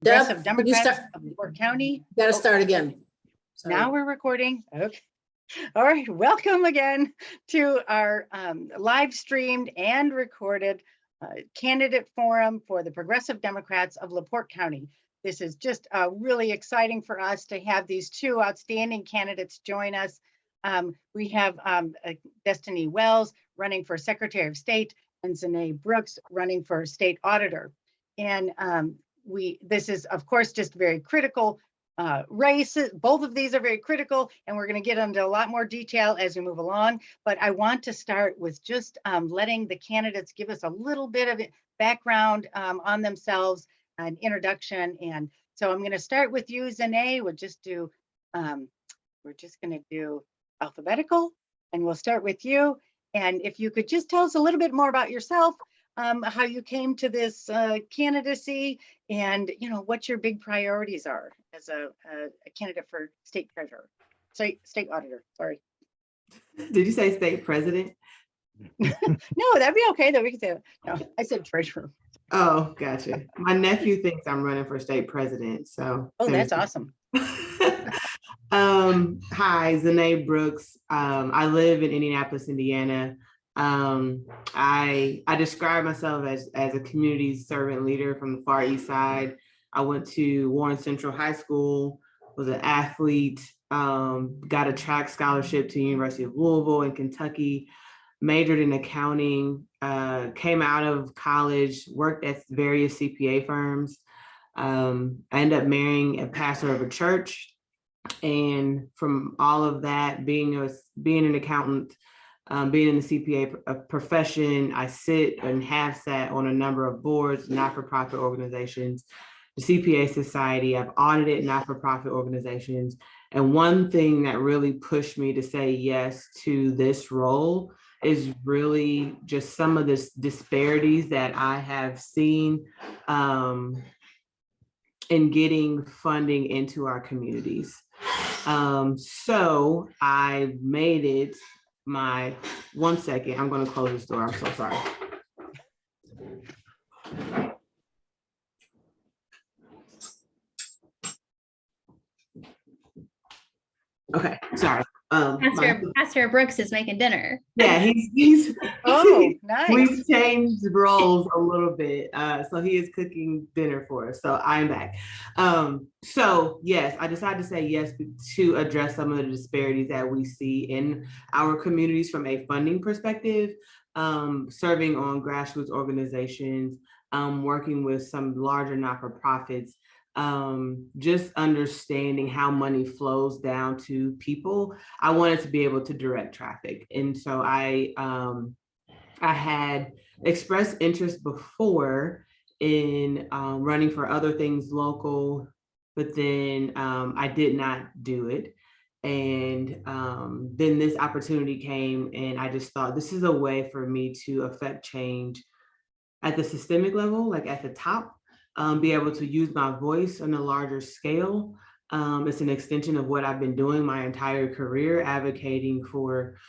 Progressive Deb, Democrats of LaPorte County. Got to start again. Sorry. Now we're recording. Okay. All right. Welcome again to our live streamed and recorded candidate forum for the Progressive Democrats of LaPorte County. This is just really exciting for us to have these two outstanding candidates join us. We have Destiny Wells running for Secretary of State and Zenai Brooks running for State Auditor. And this is, of course, just very critical races. Both of these are very critical, and we're going to get into a lot more detail as we move along. But I want to start with just letting the candidates give us a little bit of background on themselves, an introduction. And so I'm going to start with you, Zenai. We're just going to do alphabetical, and we'll start with you. And if you could just tell us a little bit more about yourself, how you came to this candidacy, and what your big priorities are as a candidate for state treasurer, state auditor. Sorry. Did you say state president? No, that'd be okay. Though we can say that. No, I said treasurer. Oh, gotcha. My nephew thinks I'm running for state president. So. Oh, that's awesome. Hi, Zenai Brooks. I live in Indianapolis, Indiana. I describe myself as a community servant leader from the Far East Side. I went to Warren Central High School, was an athlete, got a track scholarship to University of Louisville in Kentucky, majored in accounting, came out of college, worked at various CPA firms. I ended up marrying a pastor of a church. And from all of that, being an accountant, being in the CPA profession, I sit and have sat on a number of boards, not-for-profit organizations, the CPA Society. I've audited not-for-profit organizations. And one thing that really pushed me to say yes to this role is really just some of the disparities that I have seen in getting funding into our communities. So I made it my, 1 second, I'm going to close this door. I'm so sorry. Okay, sorry. Pastor Brooks is making dinner. Yeah, he's oh, nice. We've changed roles a little bit. So he is cooking dinner for us. So I'm back. So yes, I decided to say yes to address some of the disparities that we see in our communities from a funding perspective, serving on grassroots organizations, working with some larger not-for-profits, just understanding how money flows down to people. I wanted to be able to direct traffic. And so I had expressed interest before in running for other things local, but then I did not do it. And then this opportunity came, and I just thought this is a way for me to affect change at the systemic level, like at the top. Be able to use my voice on a larger scale. It's an extension of what I've been doing my entire career, advocating for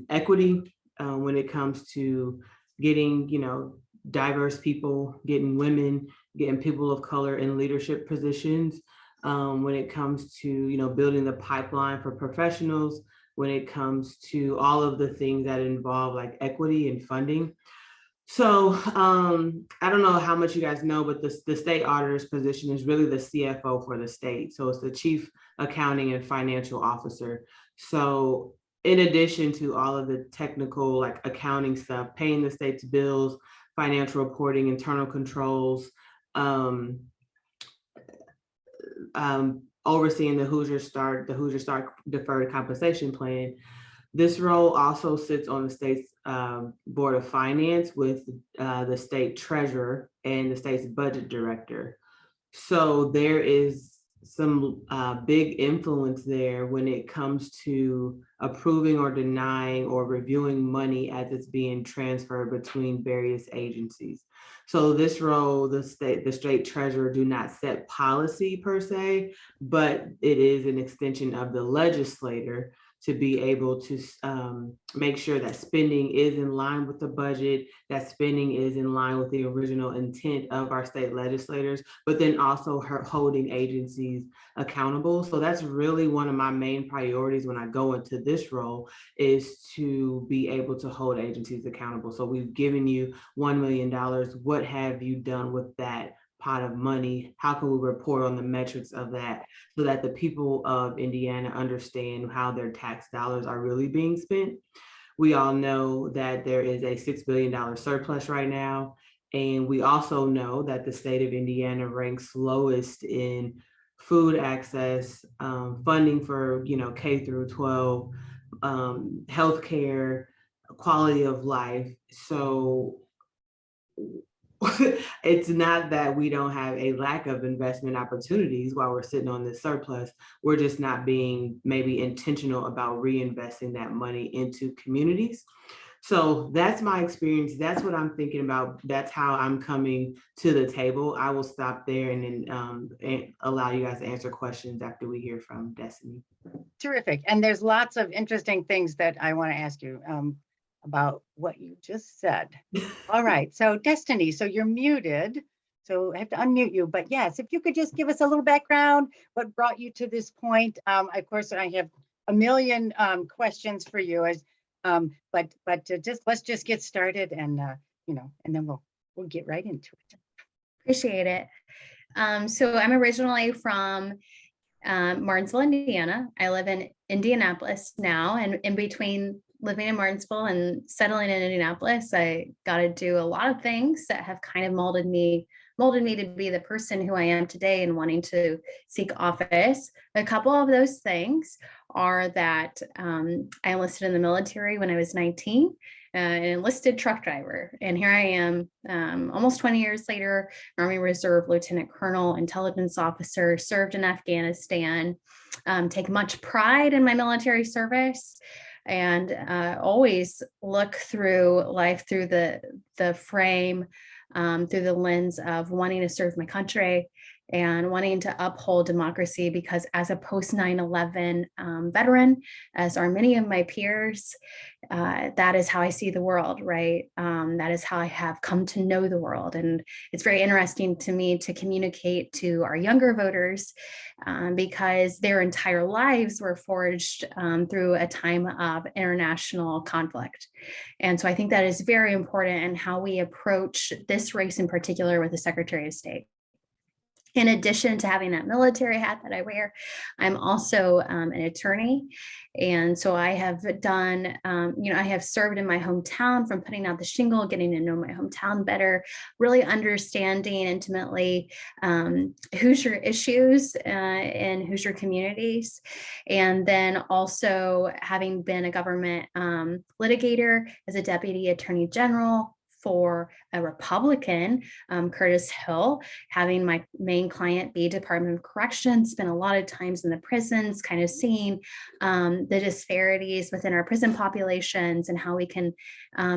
equity when it comes to getting, diverse people, getting women, getting people of color in leadership positions. When it comes to, building the pipeline for professionals, when it comes to all of the things that involve like equity and funding. So I don't know how much you guys know, but the state auditor's position is really the CFO for the state. So it's the chief accounting and financial officer. So in addition to all of the technical like accounting stuff, paying the state's bills, financial reporting, internal controls, overseeing the Hoosier Start deferred compensation plan. This role also sits on the state's Board of Finance with the state treasurer and the state's budget director. So there is some big influence there when it comes to approving or denying or reviewing money as it's being transferred between various agencies. So this role, the state treasurer do not set policy per se, but it is an extension of the legislator. to be able to make sure that spending is in line with the budget, that spending is in line with the original intent of our state legislators, but then also holding agencies accountable. So that's really one of my main priorities when I go into this role, is to be able to hold agencies accountable. So we've given you $1 million. What have you done with that pot of money? How can we report on the metrics of that so that the people of Indiana understand how their tax dollars are really being spent? We all know that there is a $6 billion surplus right now. And we also know that the state of Indiana ranks lowest in food access, funding for, K through 12, healthcare, quality of life. So it's not that we don't have a lack of investment opportunities while we're sitting on this surplus. We're just not being maybe intentional about reinvesting that money into communities. So that's my experience. That's what I'm thinking about. That's how I'm coming to the table. I will stop there and then allow you guys to answer questions after we hear from Destiny. Terrific. And there's lots of interesting things that I want to ask you about what you just said. All right. So Destiny, so you're muted. So I have to unmute you. But yes, if you could just give us a little background, what brought you to this point? Of course, I have a million questions for you. But let's just get started, and and then we'll get right into it. Appreciate it. So I'm originally from Martinsville, Indiana. I live in Indianapolis now, and in between living in Martinsville and settling in Indianapolis, I got to do a lot of things that have kind of molded me to be the person who I am today and wanting to seek office. A couple of those things are that I enlisted in the military when I was 19, an enlisted truck driver. And here I am almost 20 years later, Army Reserve Lieutenant Colonel, intelligence officer, served in Afghanistan, take much pride in my military service, and always look through life through the frame, through the lens of wanting to serve my country and wanting to uphold democracy, because as a post 9/11 veteran, as are many of my peers, that is how I see the world, right? That is how I have come to know the world. And it's very interesting to me to communicate to our younger voters because their entire lives were forged through a time of international conflict. And so I think that is very important in how we approach this race in particular with the Secretary of State. In addition to having that military hat that I wear, I'm also an attorney. And so I have done, I have served in my hometown, from putting out the shingle, getting to know my hometown better, really understanding intimately Hoosier issues in Hoosier communities. And then also having been a government litigator as a deputy attorney general for a Republican, Curtis Hill, having my main client be Department of Corrections, spent a lot of times in the prisons, kind of seeing the disparities within our prison populations and how we can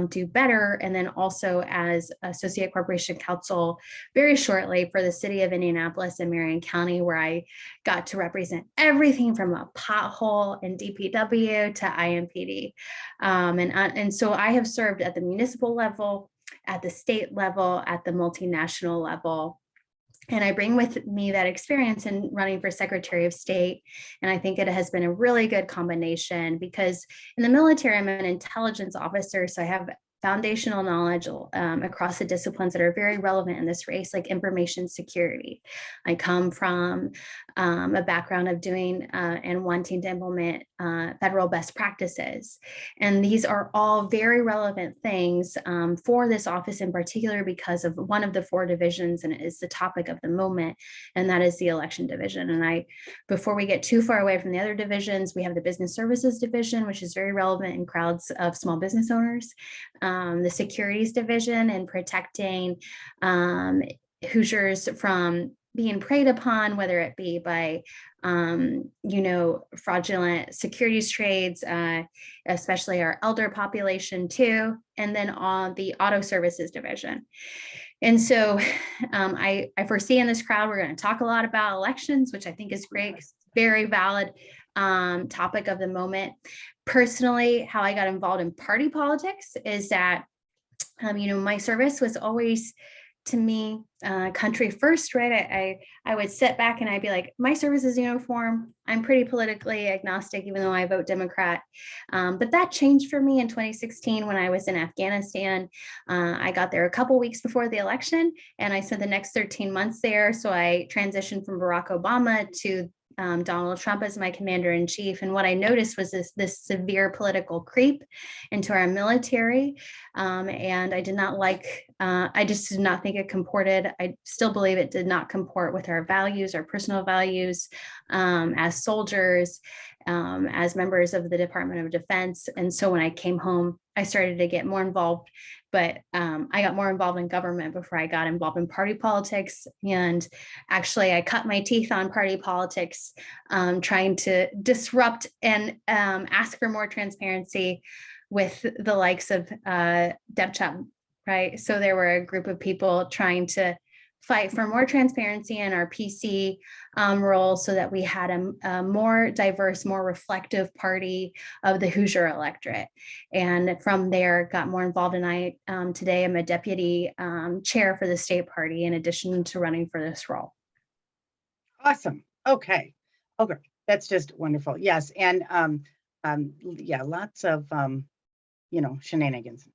do better. And then also as Associate Corporation Counsel very shortly for the city of Indianapolis and Marion County, where I got to represent everything from a pothole and DPW to IMPD. And so I have served at the municipal level, at the state level, at the multinational level. And I bring with me that experience in running for Secretary of State. And I think it has been a really good combination, because in the military, I'm an intelligence officer. So I have foundational knowledge across the disciplines that are very relevant in this race, like information security. I come from a background of doing and wanting to implement federal best practices. And these are all very relevant things for this office in particular, because of one of the 4 divisions, and it is the topic of the moment, and that is the election division. And before we get too far away from the other divisions, we have the business services division, which is very relevant in crowds of small business owners. The securities division and protecting Hoosiers from being preyed upon, whether it be by, fraudulent securities trades, especially our elder population too. And then on the auto services division. And so I foresee in this crowd, we're going to talk a lot about elections, which I think is great. Very valid topic of the moment. Personally, how I got involved in party politics is that, my service was always, to me, country first, right? I would sit back and I'd be like, my service is uniform. I'm pretty politically agnostic, even though I vote Democrat. But that changed for me in 2016 when I was in Afghanistan. I got there a couple weeks before the election, and I spent the next 13 months there. So I transitioned from Barack Obama to Donald Trump as my commander in chief. And what I noticed was this severe political creep into our military. And I did not I just did not think it comported. I still believe it did not comport with our values, our personal values as soldiers, as members of the Department of Defense. And so when I came home, I started to get more involved, but I got more involved in government before I got involved in party politics. And actually, I cut my teeth on party politics, trying to disrupt and ask for more transparency with the likes of Deb Chum, right? So there were a group of people trying to fight for more transparency in our PC role so that we had a more diverse, more reflective party of the Hoosier electorate. And from there, got more involved. And I today am a deputy chair for the state party in addition to running for this role. Awesome. Okay. That's just wonderful. Yes. And yeah, lots of shenanigans.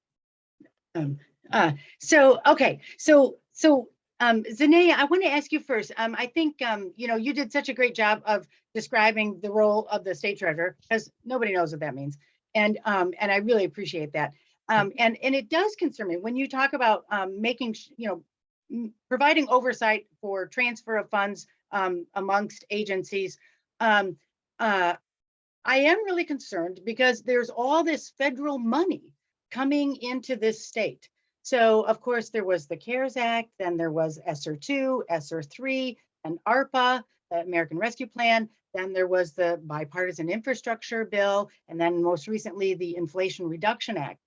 Zenai, I want to ask you first. I think you did such a great job of describing the role of the state treasurer, because nobody knows what that means, and I really appreciate that. And it does concern me when you talk about providing oversight for transfer of funds amongst agencies. I am really concerned because there's all this federal money coming into this state. So of course there was the CARES Act, then there was ESSER 2, ESSER 3, and ARPA, the American Rescue Plan. Then there was the bipartisan infrastructure bill, and then most recently the Inflation Reduction Act.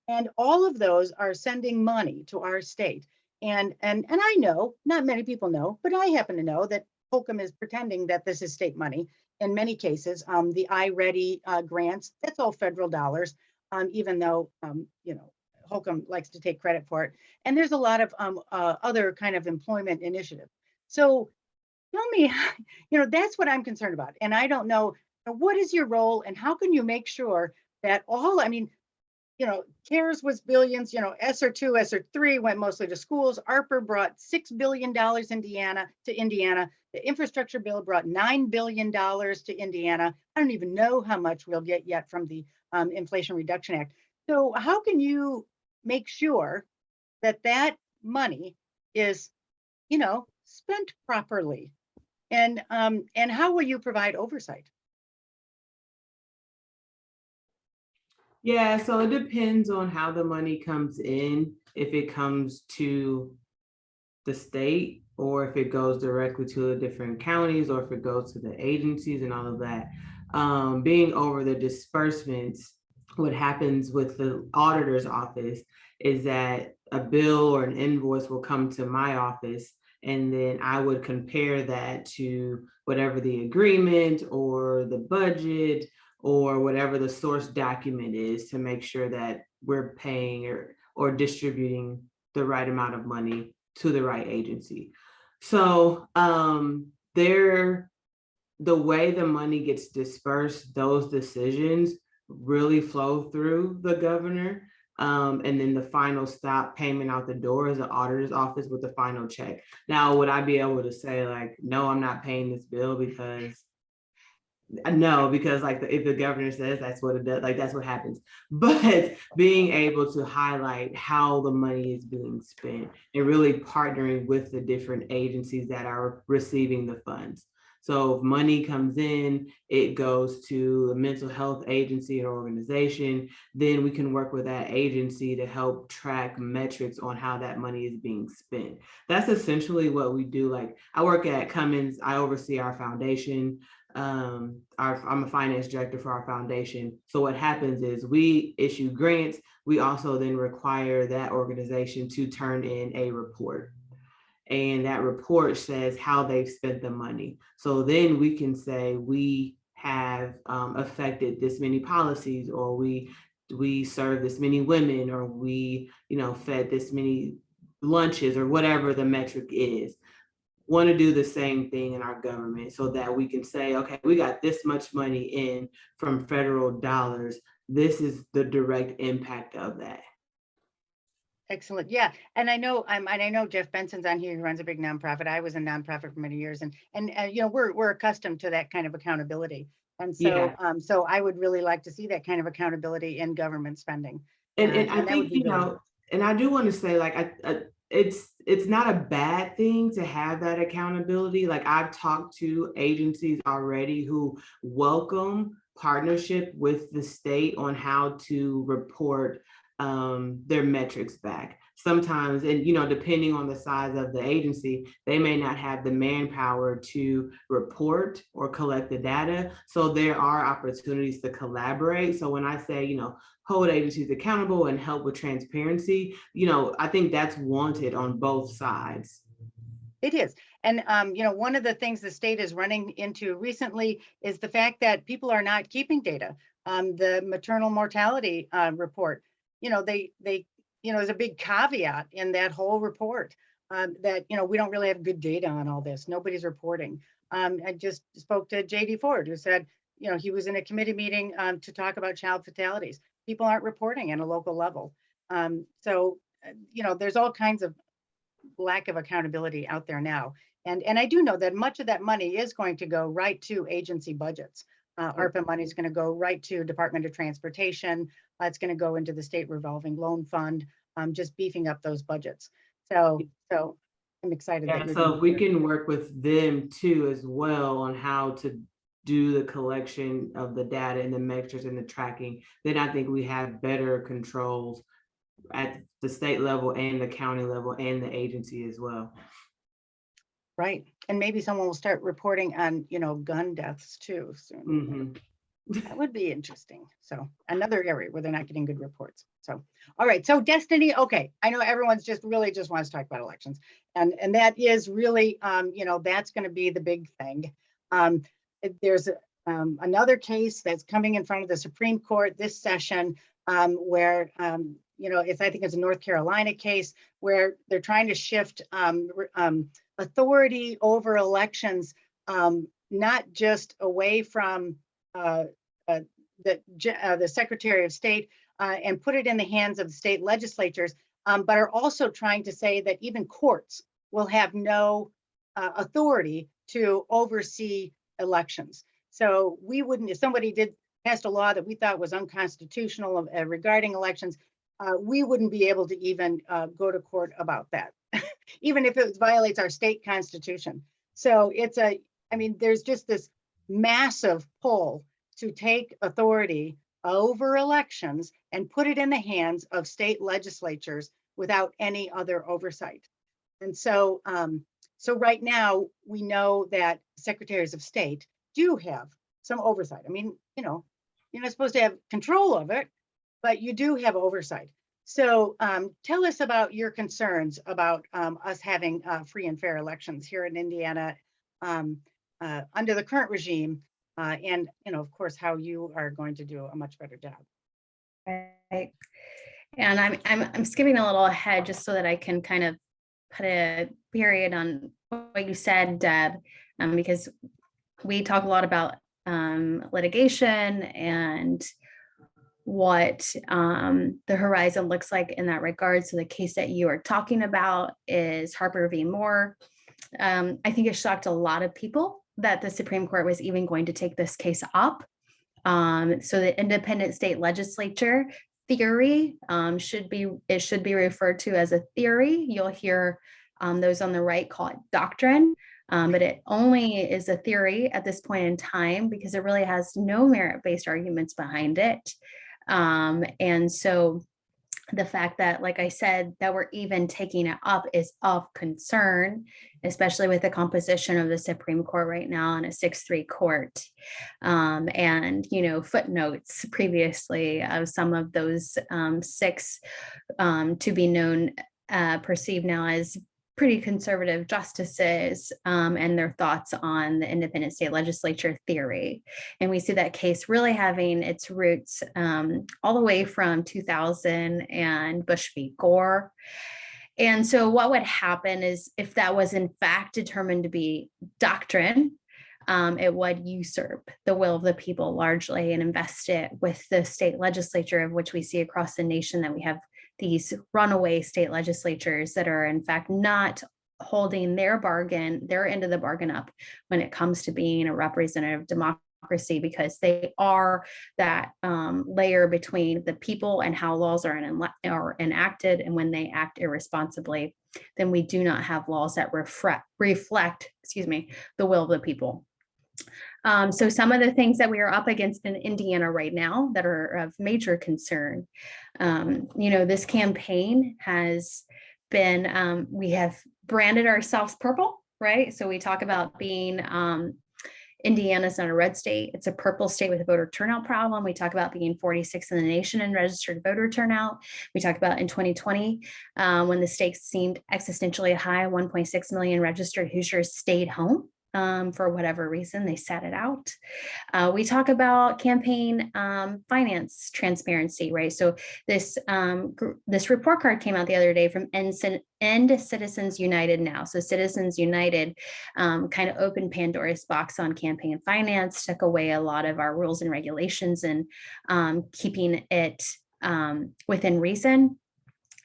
And all of those are sending money to our state. And I know, not many people know, but I happen to know that Holcomb is pretending that this is state money. In many cases, the iReady grants, that's all federal dollars, even though, Holcomb likes to take credit for it. And there's a lot of other kind of employment initiatives. So tell me, that's what I'm concerned about. And I don't know, what is your role and how can you make sure that CARES was billions, ESSER 2, ESSER 3 went mostly to schools. ARPA brought $6 billion to Indiana. The infrastructure bill brought $9 billion to Indiana. I don't even know how much we'll get yet from the Inflation Reduction Act. So how can you make sure that that money is, spent properly? And how will you provide oversight? Yeah, so it depends on how the money comes in, if it comes to the state or if it goes directly to the different counties or if it goes to the agencies and all of that. Being over the disbursements, what happens with the auditor's office is that a bill or an invoice will come to my office, and then I would compare that to whatever the agreement or the budget or whatever the source document is to make sure that we're paying or distributing the right amount of money to the right agency. So the way the money gets dispersed, those decisions really flow through the governor. And then the final stop payment out the door is the auditor's office with the final check. Now, would I be able to say like, no, I'm not paying this bill because if the governor says that's what it does, like that's what happens. But being able to highlight how the money is being spent and really partnering with the different agencies that are receiving the funds. So if money comes in, it goes to a mental health agency or organization, then we can work with that agency to help track metrics on how that money is being spent. That's essentially what we do. Like I work at Cummins, I oversee our foundation. I'm a finance director for our foundation. So what happens is we issue grants. We also then require that organization to turn in a report. And that report says how they've spent the money. So then we can say we have affected this many policies, or we serve this many women, or we fed this many lunches, or whatever the metric is. Want to do the same thing in our government so that we can say, okay, we got this much money in from federal dollars. This is the direct impact of that. Excellent. Yeah. And I know Jeff Benson's on here. He runs a big nonprofit. I was a nonprofit for many years, and we're accustomed to that kind of accountability. And so Yeah. so I would really like to see that kind of accountability in government spending. And I that would think, be really good. and I do want to say, like, it's not a bad thing to have that accountability. Like, I've talked to agencies already who welcome partnership with the state on how to report their metrics back. Sometimes, and depending on the size of the agency, they may not have the manpower to report or collect the data. So there are opportunities to collaborate. So when I say, hold agencies accountable and help with transparency, I think that's wanted on both sides. It is. And, one of the things the state is running into recently is the fact that people are not keeping data. The maternal mortality report, there's a big caveat in that whole report that, we don't really have good data on all this. Nobody's reporting. I just spoke to JD Ford, who said, he was in a committee meeting to talk about child fatalities. People aren't reporting at a local level. There's all kinds of lack of accountability out there now. And I do know that much of that money is going to go right to agency budgets. ARPA money is going to go right to Department of Transportation. It's going to go into the state revolving loan fund, just beefing up those budgets. So I'm excited. Yeah, so if we can work with them too as well on how to do the collection of the data and the metrics and the tracking, then I think we have better controls at the state level and the county level and the agency as well. Right. And maybe someone will start reporting on, gun deaths too soon. Mm-hmm. That would be interesting. So another area where they're not getting good reports. So, all right. So Destiny, okay. I know everyone's just wants to talk about elections, and that is really, that's going to be the big thing. There's another case that's coming in front of the Supreme Court this session where, I think it's a North Carolina case where they're trying to shift authority over elections, not just away from the Secretary of State and put it in the hands of the state legislatures, but are also trying to say that even courts will have no authority to oversee elections. So we wouldn't, if somebody passed a law that we thought was unconstitutional regarding elections, we wouldn't be able to even go to court about that, even if it violates our state constitution. So there's just this massive pull to take authority over elections and put it in the hands of state legislatures without any other oversight. And so, right now we know that secretaries of state do have some oversight. You're not supposed to have control of it, but you do have oversight. So tell us about your concerns about us having free and fair elections here in Indiana under the current regime, and of course, how you are going to do a much better job. Right. And I'm skipping a little ahead just so that I can kind of put a period on what you said, Deb, because we talk a lot about litigation and what the horizon looks like in that regard. So the case that you are talking about is Harper v. Moore. I think it shocked a lot of people that the Supreme Court was even going to take this case up. So the independent state legislature theory should be referred to as a theory. You'll hear those on the right call it doctrine, but it only is a theory at this point in time because it really has no merit-based arguments behind it. And so the fact that, like I said, that we're even taking it up is of concern, especially with the composition of the Supreme Court right now in a 6-3 court. And, footnotes previously of some of those 6 to be known, perceived now as pretty conservative justices, and their thoughts on the independent state legislature theory. And we see that case really having its roots all the way from 2000 and Bush v. Gore. And so what would happen is, if that was in fact determined to be doctrine, it would usurp the will of the people largely and invest it with the state legislature, of which we see across the nation that we have these runaway state legislatures that are in fact not holding their end of the bargain up when it comes to being a representative democracy, because they are that layer between the people and how laws are enacted. And when they act irresponsibly, then we do not have laws that reflect the will of the people. So some of the things that we are up against in Indiana right now that are of major concern, this campaign has been, we have branded ourselves purple, right? So we talk about being, Indiana's not a red state, it's a purple state with a voter turnout problem. We talk about being 46th in the nation in registered voter turnout. We talk about in 2020, when the stakes seemed existentially high, 1.6 million registered Hoosiers stayed home. For whatever reason, they sat it out. We talk about campaign finance transparency, right? So this report card came out the other day from End Citizens United now. So Citizens United kind of opened Pandora's box on campaign finance, took away a lot of our rules and regulations, and keeping it within reason.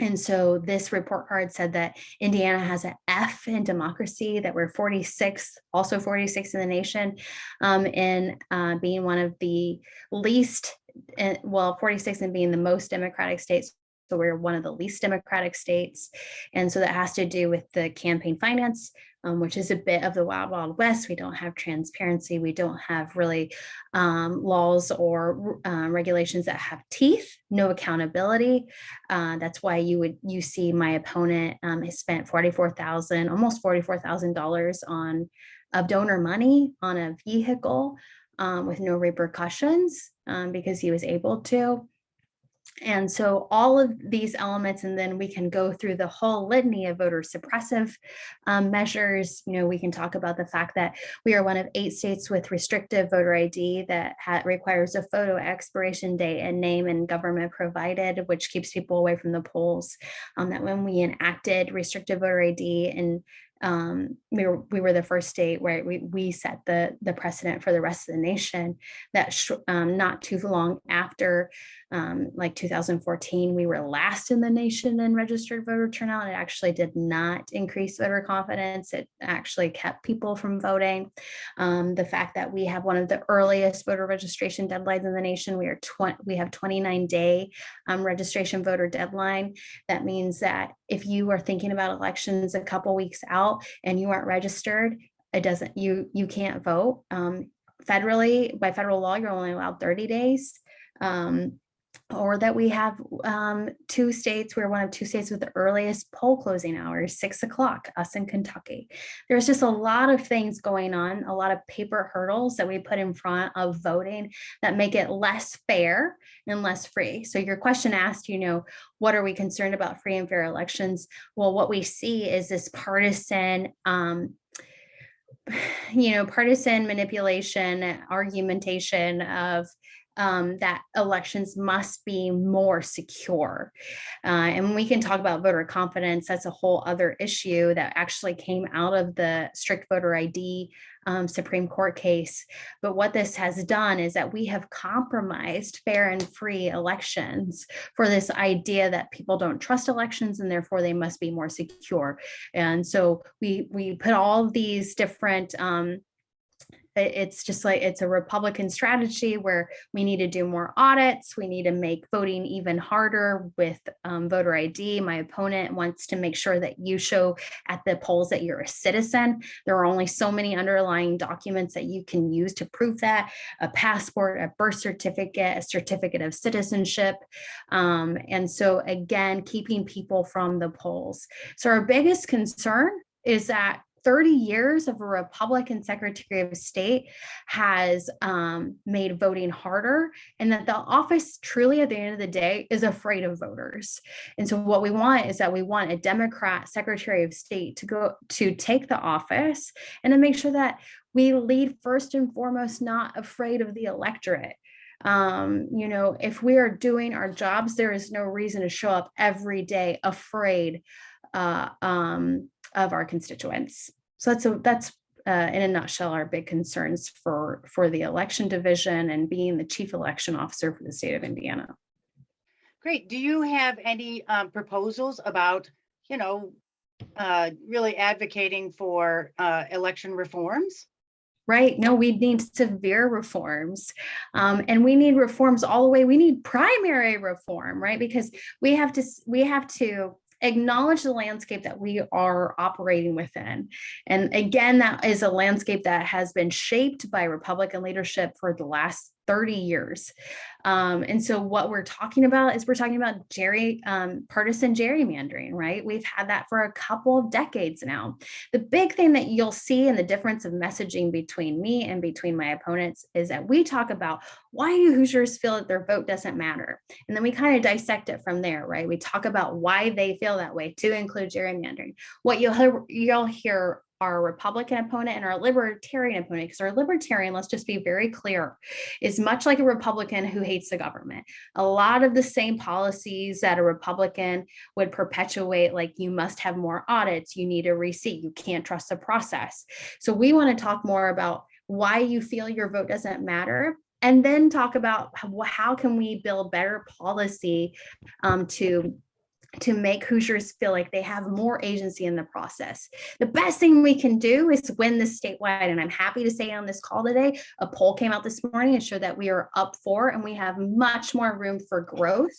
And so this report card said that Indiana has an F in democracy, that we're 46th in the nation, in being one of the least, 46 and being the most democratic states. So we're one of the least democratic states. And so that has to do with the campaign finance, which is a bit of the wild, wild west. We don't have transparency. We don't have really laws or regulations that have teeth, no accountability. That's why you see my opponent has spent almost $44,000 of donor money on a vehicle with no repercussions, because he was able to. And so all of these elements, and then we can go through the whole litany of voter suppressive measures. We can talk about the fact that we are one of 8 states with restrictive voter ID that requires a photo expiration date and name and government provided, which keeps people away from the polls. That when we enacted restrictive voter ID, and we were the first state where we set the precedent for the rest of the nation, that not too long after, like 2014, we were last in the nation in registered voter turnout. It actually did not increase voter confidence. It actually kept people from voting. The fact that we have one of the earliest voter registration deadlines in the nation, we have 29-day registration voter deadline. That means that if you are thinking about elections a couple weeks out and you aren't registered, you can't vote. Federally, by federal law, you're only allowed 30 days. Or that we have 2 states, we're one of 2 states with the earliest poll closing hours, 6 o'clock, us in Kentucky. There's just a lot of things going on, a lot of paper hurdles that we put in front of voting that make it less fair and less free. So your question asked, what are we concerned about free and fair elections? Well, what we see is this partisan manipulation, argumentation of that elections must be more secure. And we can talk about voter confidence. That's a whole other issue that actually came out of the strict voter ID Supreme Court case. But what this has done is that we have compromised fair and free elections for this idea that people don't trust elections and therefore they must be more secure. And so we put all of these different It's just like, it's a Republican strategy where we need to do more audits. We need to make voting even harder with voter ID. My opponent wants to make sure that you show at the polls that you're a citizen. There are only so many underlying documents that you can use to prove that: a passport, a birth certificate, a certificate of citizenship. And so again, keeping people from the polls. So our biggest concern is that 30 years of a Republican Secretary of State has made voting harder, and that the office truly at the end of the day is afraid of voters. And so what we want is that we want a Democrat Secretary of State to take the office and to make sure that we lead first and foremost, not afraid of the electorate. If we are doing our jobs, there is no reason to show up every day afraid of our constituents. So that's in a nutshell our big concerns for the election division and being the chief election officer for the state of Indiana. Great. Do you have any proposals about, really advocating for election reforms? Right. No, we need severe reforms. And we need reforms all the way. We need primary reform, right? Because we have to acknowledge the landscape that we are operating within. And again, that is a landscape that has been shaped by Republican leadership for the last 30 years. And so what we're talking about partisan gerrymandering, right? We've had that for a couple of decades now. The big thing that you'll see in the difference of messaging between me and between my opponents is that we talk about, why do Hoosiers feel that their vote doesn't matter? And then we kind of dissect it from there, right? We talk about why they feel that way, to include gerrymandering. What you'll hear our Republican opponent and our libertarian opponent, because our libertarian, let's just be very clear, is much like a Republican who hates the government. A lot of the same policies that a Republican would perpetuate, like you must have more audits, you need a receipt, you can't trust the process. So we want to talk more about why you feel your vote doesn't matter, and then talk about how can we build better policy to make Hoosiers feel like they have more agency in the process. The best thing we can do is win this statewide. And I'm happy to say on this call today, a poll came out this morning and showed that we are up 4 and we have much more room for growth.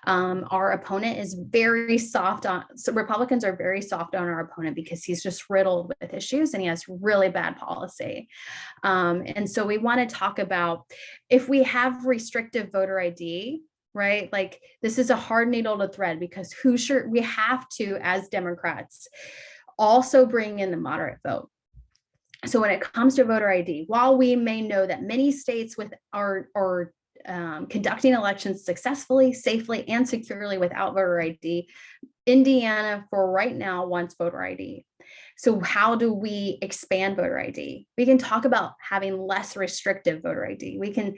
Our opponent is very soft so Republicans are very soft on our opponent because he's just riddled with issues and he has really bad policy. And so we want to talk about, if we have restrictive voter ID, right? Like, this is a hard needle to thread, because we have to, as Democrats, also bring in the moderate vote. So when it comes to voter ID, while we may know that many states are conducting elections successfully, safely, and securely without voter ID, Indiana, for right now, wants voter ID. So how do we expand voter ID? We can talk about having less restrictive voter ID. We can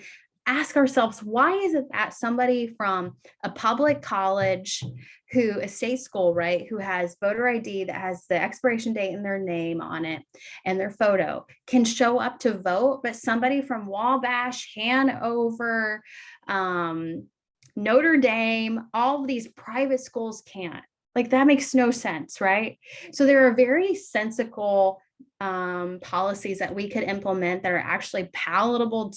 ask ourselves, why is it that somebody from a public college, a state school, right, who has voter ID that has the expiration date and their name on it and their photo, can show up to vote, but somebody from Wabash, Hanover, Notre Dame, all of these private schools can't? Like, that makes no sense, right? So there are very sensible policies that we could implement that are actually palatable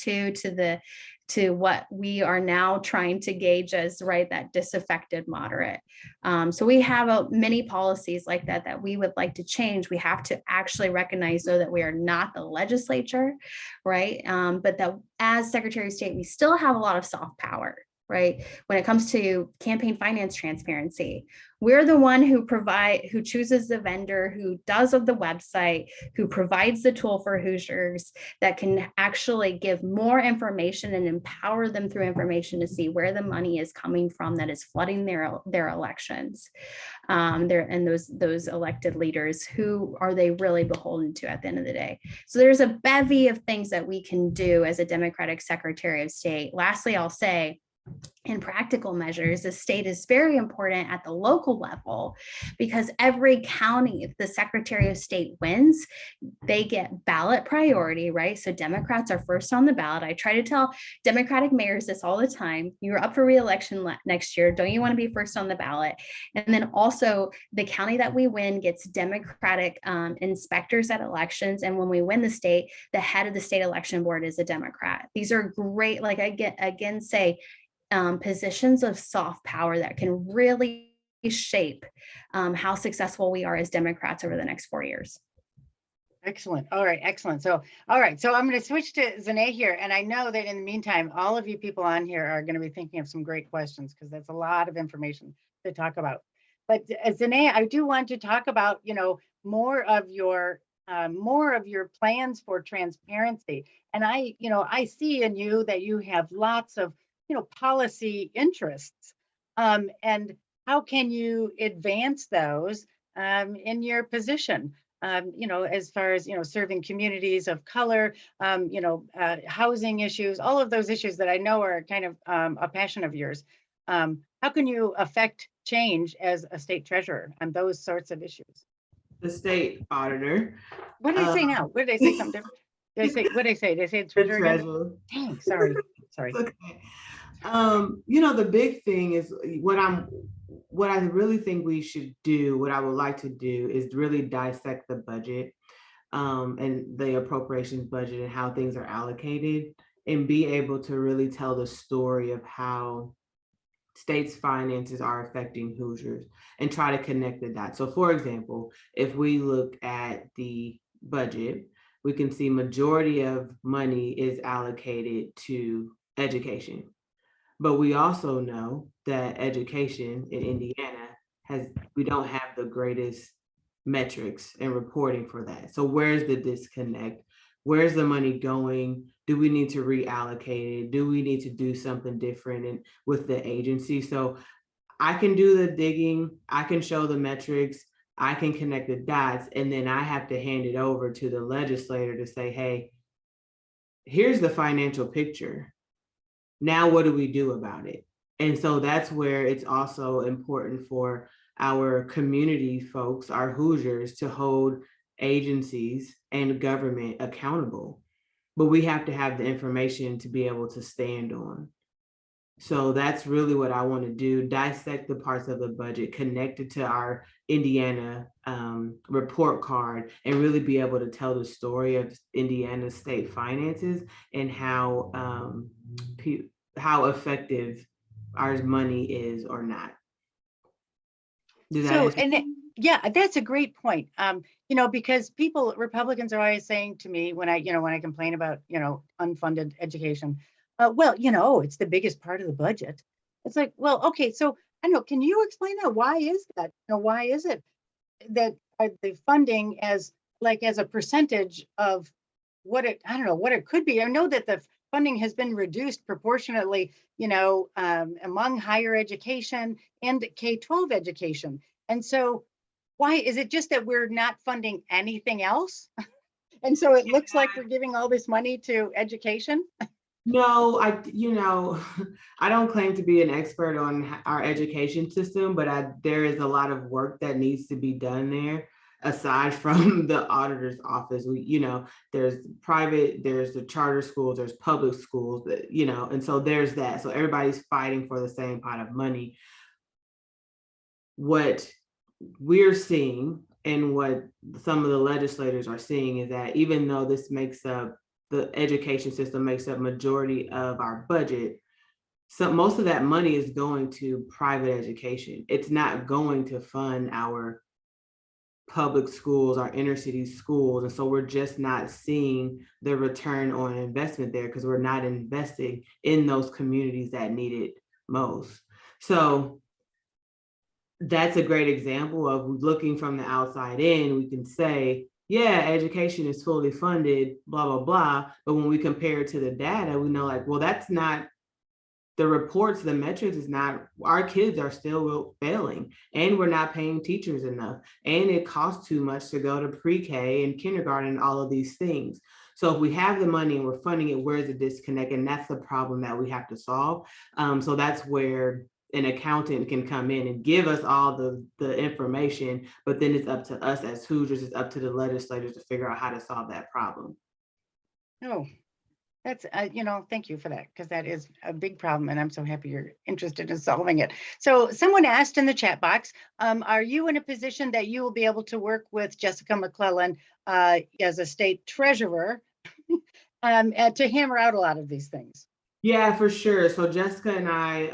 to what we are now trying to gauge as, right, that disaffected moderate. So we have many policies like that we would like to change. We have to actually recognize, though, that we are not the legislature, right? But that as Secretary of State, we still have a lot of soft power, right? When it comes to campaign finance transparency, we're the one who chooses the vendor, who does of the website, who provides the tool for Hoosiers that can actually give more information and empower them through information to see where the money is coming from that is flooding their elections. And those elected leaders, who are they really beholden to at the end of the day? So there's a bevy of things that we can do as a Democratic Secretary of State. Lastly, I'll say, in practical measures, the state is very important at the local level, because every county, if the Secretary of State wins, they get ballot priority, right? So Democrats are first on the ballot. I try to tell Democratic mayors this all the time. You're up for reelection next year. Don't you want to be first on the ballot? And then also the county that we win gets Democratic inspectors at elections. And when we win the state, the head of the state election board is a Democrat. These are great, like I again say, positions of soft power that can really shape how successful we are as Democrats over the next 4 years. Excellent. All right. Excellent. So, all right. So I'm going to switch to Zenai here. And I know that in the meantime, all of you people on here are going to be thinking of some great questions, because that's a lot of information to talk about. But Zenai, I do want to talk about, more of your plans for transparency. And I see in you that you have lots of, policy interests. And how can you advance those in your position? As far as, serving communities of color, housing issues, all of those issues that I know are kind of a passion of yours. How can you affect change as a state treasurer on those sorts of issues? The state auditor. What did I say now? What did I say? Something different? What did I say? Did I say the treasurer again? Treasurer. Dang, sorry. Okay. The big thing is what I really think we should do, what I would like to do is really dissect the budget and the appropriations budget and how things are allocated, and be able to really tell the story of how state's finances are affecting Hoosiers and try to connect the dots. So for example, if we look at the budget, we can see majority of money is allocated to education. But we also know that education in Indiana we don't have the greatest metrics and reporting for that. So where's the disconnect? Where's the money going? Do we need to reallocate it? Do we need to do something different with the agency? So I can do the digging, I can show the metrics, I can connect the dots, and then I have to hand it over to the legislator to say, hey, here's the financial picture. Now, what do we do about it? And so that's where it's also important for our community folks, our Hoosiers, to hold agencies and government accountable. But we have to have the information to be able to stand on. So that's really what I want to do, dissect the parts of the budget, connect it to our Indiana report card, and really be able to tell the story of Indiana state finances and how effective our money is or not. Yeah, that's a great point. Because Republicans are always saying to me when I complain about, unfunded education, it's the biggest part of the budget. It's like, well, okay, so I know, can you explain that? Why is that? Why is it that the funding as a percentage of what it could be? I know that the funding has been reduced proportionately, among higher education and K-12 education. And so why is it just that we're not funding anything else? And so it looks like we're giving all this money to education? No, I don't claim to be an expert on our education system, but there is a lot of work that needs to be done there. Aside from the auditor's office, there's private, there's the charter schools, there's public schools, and so there's that. So everybody's fighting for the same pot of money. What we're seeing and what some of the legislators are seeing is that even though the education system makes up majority of our budget, so most of that money is going to private education. It's not going to fund our public schools, our inner city schools. And so we're just not seeing the return on investment there because we're not investing in those communities that need it most. So that's a great example of looking from the outside in. We can say, yeah, education is fully funded, blah, blah, blah. But when we compare it to the data, we know well, that's not the reports, the metrics is not, our kids are still failing and we're not paying teachers enough. And it costs too much to go to pre-K and kindergarten and all of these things. So if we have the money and we're funding it, where's the disconnect? And that's the problem that we have to solve. So that's where an accountant can come in and give us all the information, but then it's up to us as Hoosiers, it's up to the legislators to figure out how to solve that problem. Oh, that's, thank you for that, because that is a big problem, and I'm so happy you're interested in solving it. So someone asked in the chat box, are you in a position that you will be able to work with Jessica McClellan as a state treasurer and to hammer out a lot of these things? Yeah, for sure. So Jessica and I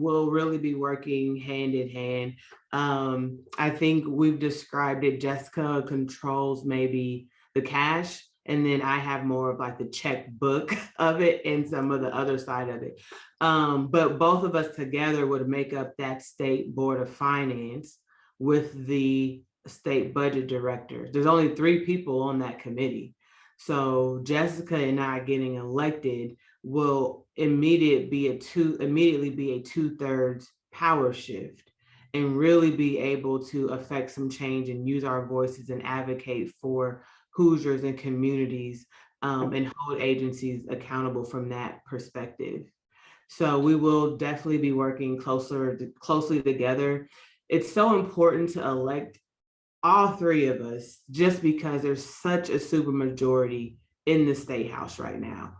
will really be working hand in hand. I think we've described it. Jessica controls maybe the cash, and then I have more of like the checkbook of it and some of the other side of it. But both of us together would make up that state board of finance with the state budget director. There's only 3 people on that committee. So Jessica and I getting elected will immediately be a 2/3 power shift and really be able to affect some change and use our voices and advocate for Hoosiers and communities and hold agencies accountable from that perspective. So we will definitely be working closely together. It's so important to elect all 3 of us just because there's such a super majority in the state house right now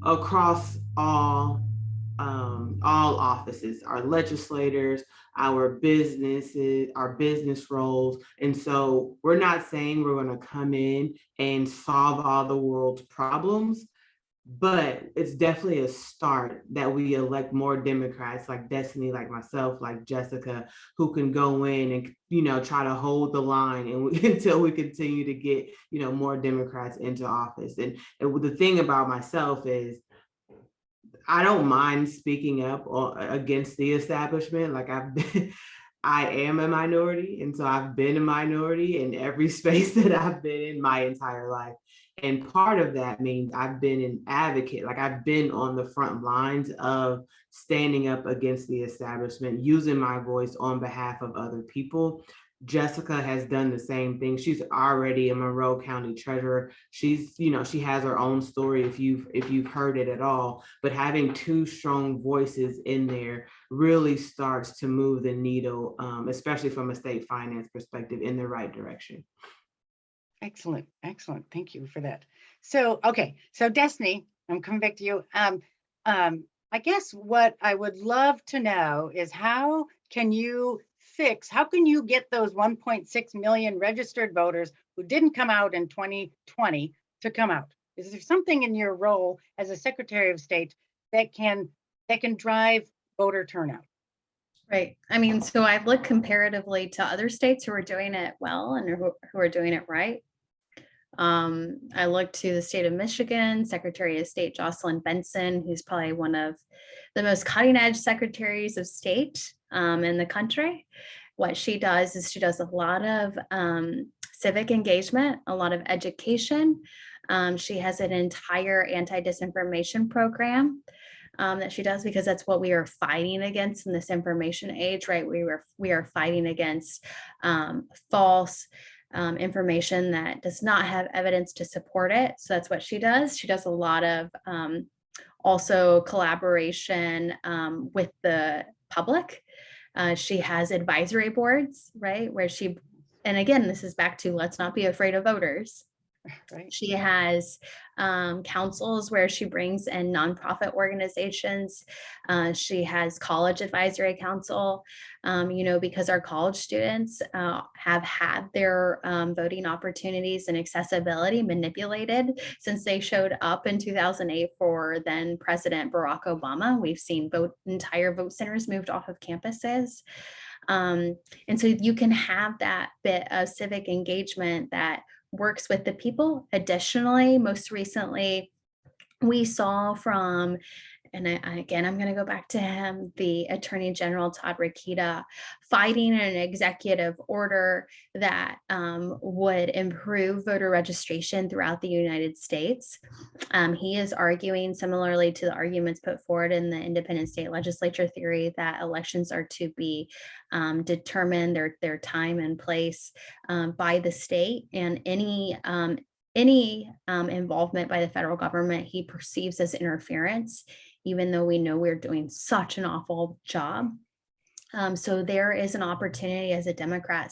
across all offices, our legislators, our businesses, our business roles. And so we're not saying we're going to come in and solve all the world's problems, but it's definitely a start that we elect more Democrats like Destiny, like myself, like Jessica, who can go in and, try to hold the line and until we continue to get, more Democrats into office. And the thing about myself is I don't mind speaking up against the establishment. Like I am a minority. And so I've been a minority in every space that I've been in my entire life. And part of that means I've been an advocate, like I've been on the front lines of standing up against the establishment, using my voice on behalf of other people. Jessica has done the same thing. She's already a Monroe County treasurer. She's, she has her own story if you've heard it at all, but having 2 strong voices in there really starts to move the needle, especially from a state finance perspective, in the right direction. Excellent, excellent. Thank you for that. So, okay, so Destiny, I'm coming back to you. I guess what I would love to know is how can you get those 1.6 million registered voters who didn't come out in 2020 to come out? Is there something in your role as a Secretary of State that can drive voter turnout? Right. I mean, so I've looked comparatively to other states who are doing it well and who are doing it right. I looked to the state of Michigan, Secretary of State Jocelyn Benson, who's probably one of the most cutting edge secretaries of state in the country. What she does is she does a lot of civic engagement, a lot of education. She has an entire anti-disinformation program that she does, because that's what we are fighting against in this information age, right? We are fighting against false information that does not have evidence to support it. So that's what she does. She does a lot of also collaboration with the public. She has advisory boards, right? And again, this is back to let's not be afraid of voters. Right. She has councils where she brings in nonprofit organizations. She has college advisory council, because our college students have had their voting opportunities and accessibility manipulated since they showed up in 2008 for then President Barack Obama. We've seen entire vote centers moved off of campuses. And so you can have that bit of civic engagement that works with the people. Additionally, most recently, we saw from, and again, I'm going to go back to him, the Attorney General Todd Rokita, fighting an executive order that would improve voter registration throughout the United States. He is arguing similarly to the arguments put forward in the independent state legislature theory that elections are to be determined, their time and place by the state, and any any involvement by the federal government he perceives as interference, even though we know we're doing such an awful job. So there is an opportunity as a Democratic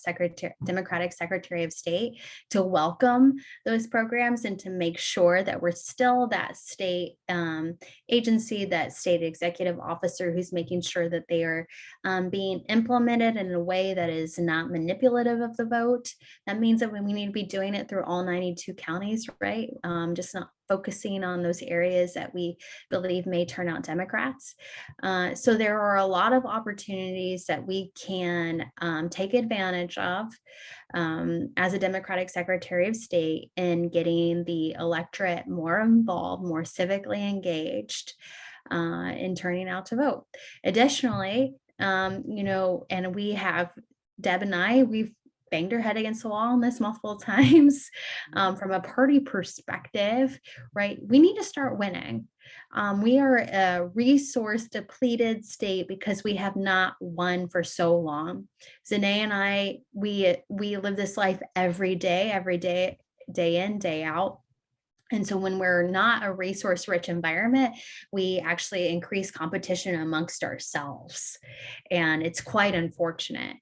Secretary of State to welcome those programs and to make sure that we're still that state agency, that state executive officer who's making sure that they are being implemented in a way that is not manipulative of the vote. That means that we need to be doing it through all 92 counties, right? Just not focusing on those areas that we believe may turn out Democrats. So there are a lot of opportunities that we can take advantage of as a Democratic Secretary of State in getting the electorate more involved, more civically engaged in turning out to vote. Additionally, and we have, Deb and I, we've banged our head against the wall on this multiple times from a party perspective, right? We need to start winning. We are a resource depleted state because we have not won for so long. Zenai and I, we live this life every day, day in, day out. And so when we're not a resource rich environment, we actually increase competition amongst ourselves. And it's quite unfortunate.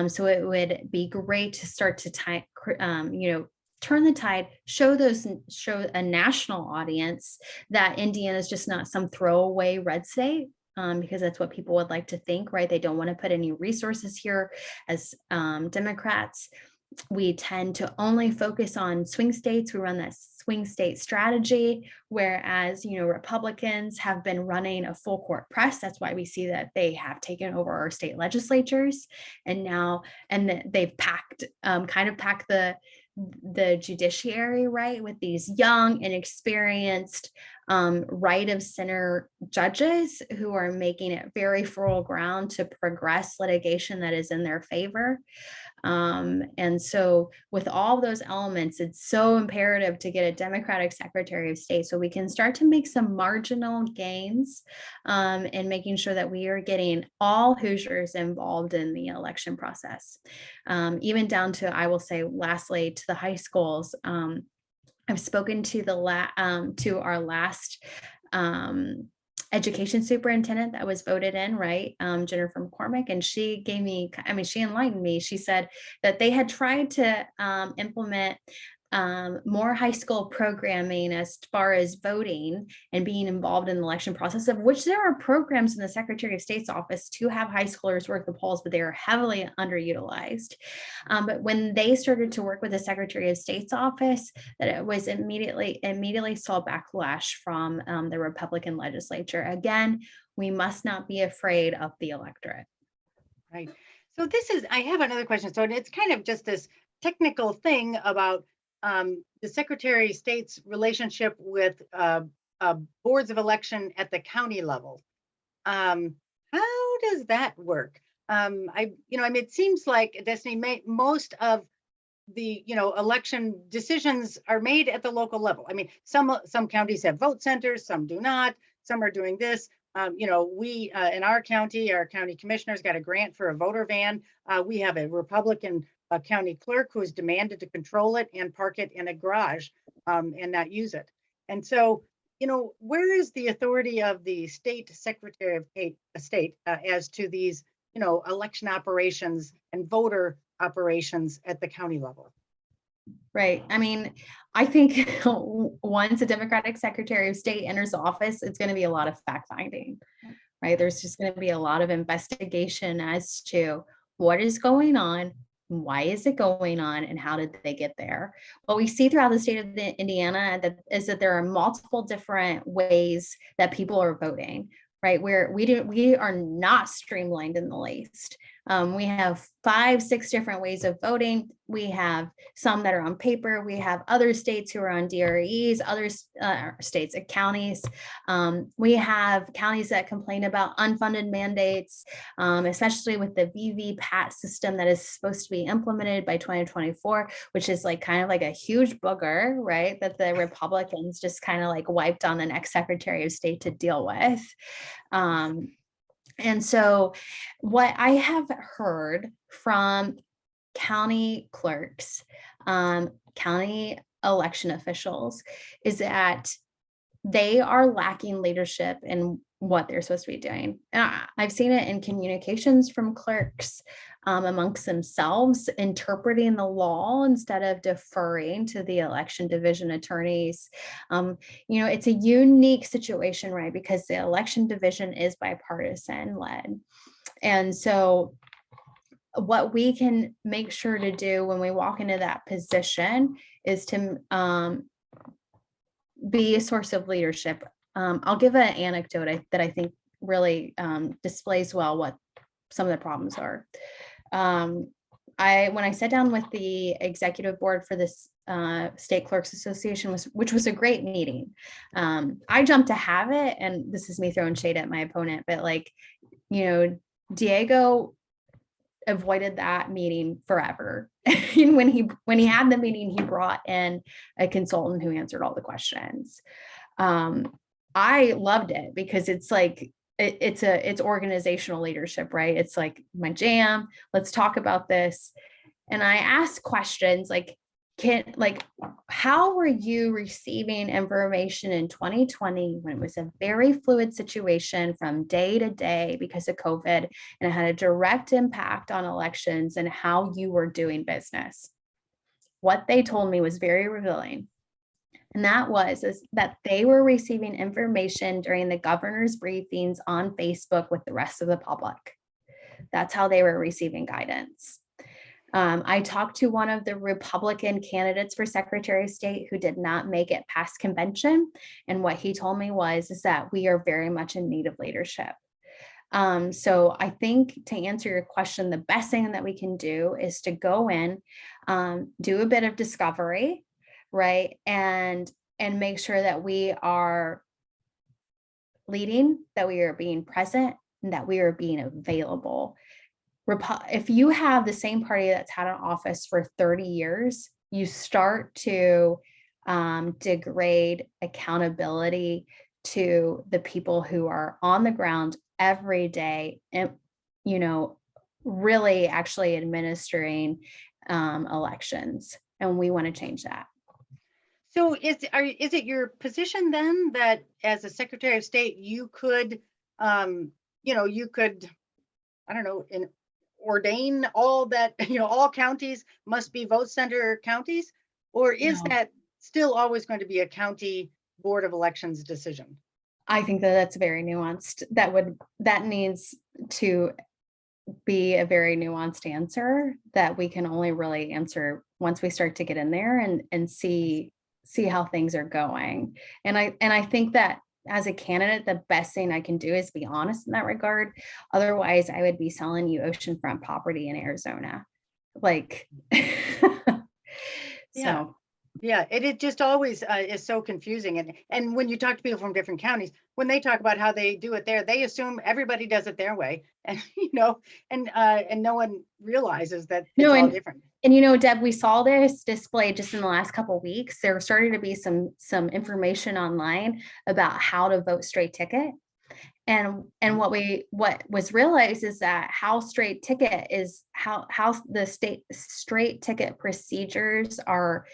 So it would be great to start to turn the tide, show a national audience that Indiana is just not some throwaway red state. Because that's what people would like to think, right? They don't want to put any resources here as Democrats. We tend to only focus on swing states. We run that swing state strategy, whereas, Republicans have been running a full court press. That's why we see that they have taken over our state legislatures, and they've packed the judiciary, right, with these young and experienced right of center judges who are making it very fertile ground to progress litigation that is in their favor. And so with all those elements, it's so imperative to get a Democratic Secretary of State so we can start to make some marginal gains in making sure that we are getting all Hoosiers involved in the election process. Even down to, I will say, lastly, to the high schools. I've spoken to our last education superintendent that was voted in, right? Jennifer McCormick, and she she enlightened me. She said that they had tried to implement more high school programming as far as voting and being involved in the election process, of which there are programs in the Secretary of State's office to have high schoolers work the polls, but they are heavily underutilized. But when they started to work with the Secretary of State's office, that it was immediately saw backlash from the Republican legislature. Again, we must not be afraid of the electorate. Right. So I have another question. So it's kind of just this technical thing about the Secretary of State's relationship with boards of election at the county level. How does that work? It seems like Destiny, most of the election decisions are made at the local level. I mean, some counties have vote centers, some do not. Some are doing this. We in our county commissioners got a grant for a voter van. We have a Republican county clerk who's demanded to control it and park it in a garage and not use it. And so, where is the authority of the state Secretary of State as to these, election operations and voter operations at the county level? Right. I mean, I think once a Democratic Secretary of State enters office, it's going to be a lot of fact finding, right? There's just going to be a lot of investigation as to what is going on, why is it going on, and how did they get there? What we see throughout the state of Indiana is that there are multiple different ways that people are voting, right? We are not streamlined in the least. We have 5-6 different ways of voting. We have some that are on paper. We have other states who are on DREs, other states and counties. We have counties that complain about unfunded mandates, especially with the VVPAT system that is supposed to be implemented by 2024, which is kind of a huge booger, right? That the Republicans just kind of wiped on the next Secretary of State to deal with. And so what I have heard from county clerks, county election officials is that they are lacking leadership in what they're supposed to be doing. And I've seen it in communications from clerks amongst themselves, interpreting the law instead of deferring to the election division attorneys. It's a unique situation, right? Because the election division is bipartisan led. And so what we can make sure to do when we walk into that position is to be a source of leadership. I'll give an anecdote that I think really displays well what some of the problems are. When I sat down with the executive board for this State Clerks Association, which was a great meeting. I jumped to have it, and this is me throwing shade at my opponent, but Diego avoided that meeting forever. And when he had the meeting, he brought in a consultant who answered all the questions. I loved it because it's like it's organizational leadership, right? It's like my jam. Let's talk about this. And I asked questions like, how were you receiving information in 2020 when it was a very fluid situation from day to day because of COVID, and it had a direct impact on elections and how you were doing business? What they told me was very revealing. And that is that they were receiving information during the governor's briefings on Facebook with the rest of the public. That's how they were receiving guidance. I talked to one of the Republican candidates for Secretary of State who did not make it past convention. And what he told me is that we are very much in need of leadership. So I think, to answer your question, the best thing that we can do is to go in, do a bit of discovery, right? And make sure that we are leading, that we are being present, and that we are being available. If you have the same party that's had an office for 30 years, you start to degrade accountability to the people who are on the ground every day and, really actually administering elections. And we want to change that. So is it your position then that as a Secretary of State, you could, you could, I don't know, ordain all that, all counties must be vote center counties? Or is that still always going to be a county board of elections decision? I think that that's very nuanced. That needs to be a very nuanced answer that we can only really answer once we start to get in there and see how things are going. And I think that as a candidate, the best thing I can do is be honest in that regard. Otherwise, I would be selling you oceanfront property in Arizona. So. Yeah, it just always is so confusing. And when you talk to people from different counties, when they talk about how they do it there, they assume everybody does it their way. And, and no one realizes that it's all different. And Deb, we saw this display just in the last couple of weeks. There started to be some information online about how to vote straight ticket. And what was realized is that how straight ticket is how the state straight ticket procedures are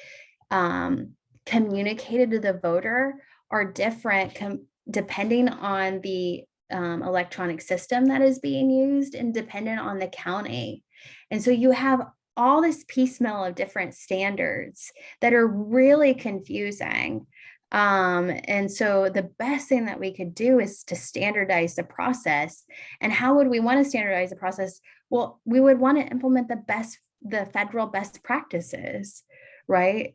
communicated to the voter are different depending on the electronic system that is being used and dependent on the county. And so you have all this piecemeal of different standards that are really confusing. And so the best thing that we could do is to standardize the process. And how would we want to standardize the process? Well, we would want to implement the federal best practices, right?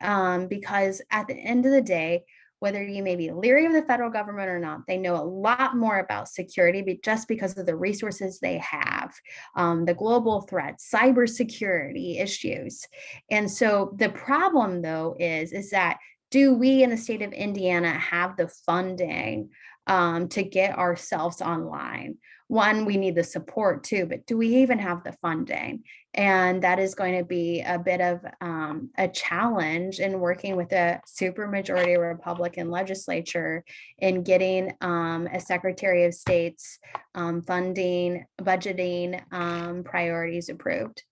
Because at the end of the day, whether you may be leery of the federal government or not, they know a lot more about security just because of the resources they have, the global threats, cybersecurity issues. And so the problem, though, is that do we in the state of Indiana have the funding to get ourselves online? One, we need the support too, but do we even have the funding? And that is going to be a bit of a challenge in working with a supermajority Republican legislature in getting a Secretary of State's funding, budgeting priorities approved.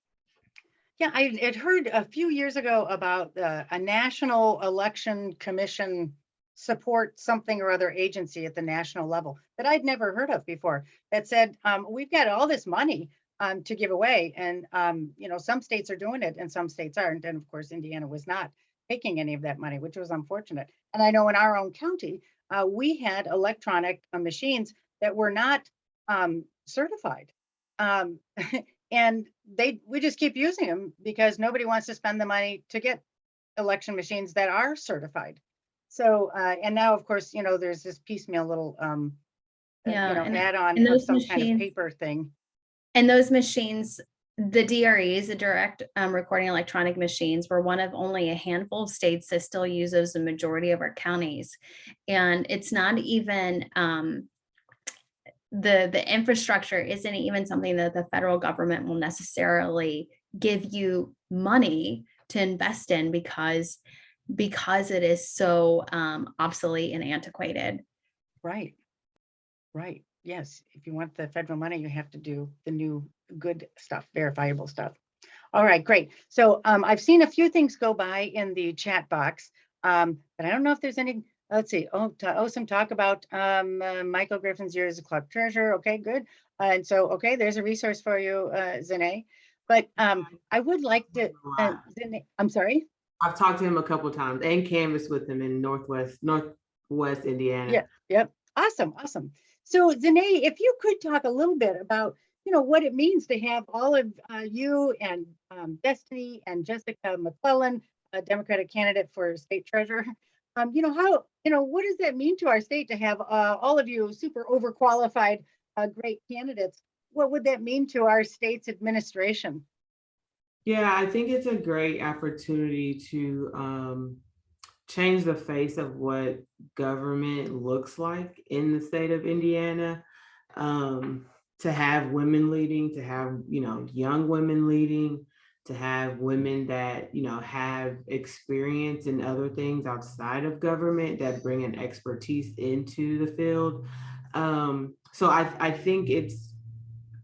Yeah, I had heard a few years ago about a national election commission support something or other agency at the national level that I'd never heard of before that said, we've got all this money to give away. And, some states are doing it and some states aren't. And of course, Indiana was not taking any of that money, which was unfortunate. And I know in our own county, we had electronic machines that were not certified. Um, and we just keep using them because nobody wants to spend the money to get election machines that are certified. So and now of course there's this piecemeal little Yeah, add-on and of those some kind of machines, paper thing. the DREs, the direct recording electronic machines, were one of only a handful of states that still use those in majority of our counties. And it's not even the infrastructure isn't even something that the federal government will necessarily give you money to invest in because it is so obsolete and antiquated. Right. Right. Yes. If you want the federal money, you have to do the new good stuff, verifiable stuff. All right, great. So I've seen a few things go by in the chat box, but I don't know if there's any. Let's see. Some talk about Michael Griffin's year as a club treasurer. Okay, good. And so, okay, there's a resource for you, Zenai. But I would like to, Zenai, I'm sorry. I've talked to him a couple times and canvassed with him in Northwest Indiana. Yeah, yep. Awesome, awesome. So Zenai, if you could talk a little bit about what it means to have all of you and Destiny and Jessica McClellan, a Democratic candidate for state treasurer. What does that mean to our state to have all of you super overqualified, great candidates? What would that mean to our state's administration? Yeah, I think it's a great opportunity to change the face of what government looks like in the state of Indiana. To have women leading, to have, young women leading, to have women that, have experience in other things outside of government that bring an expertise into the field. So I think it's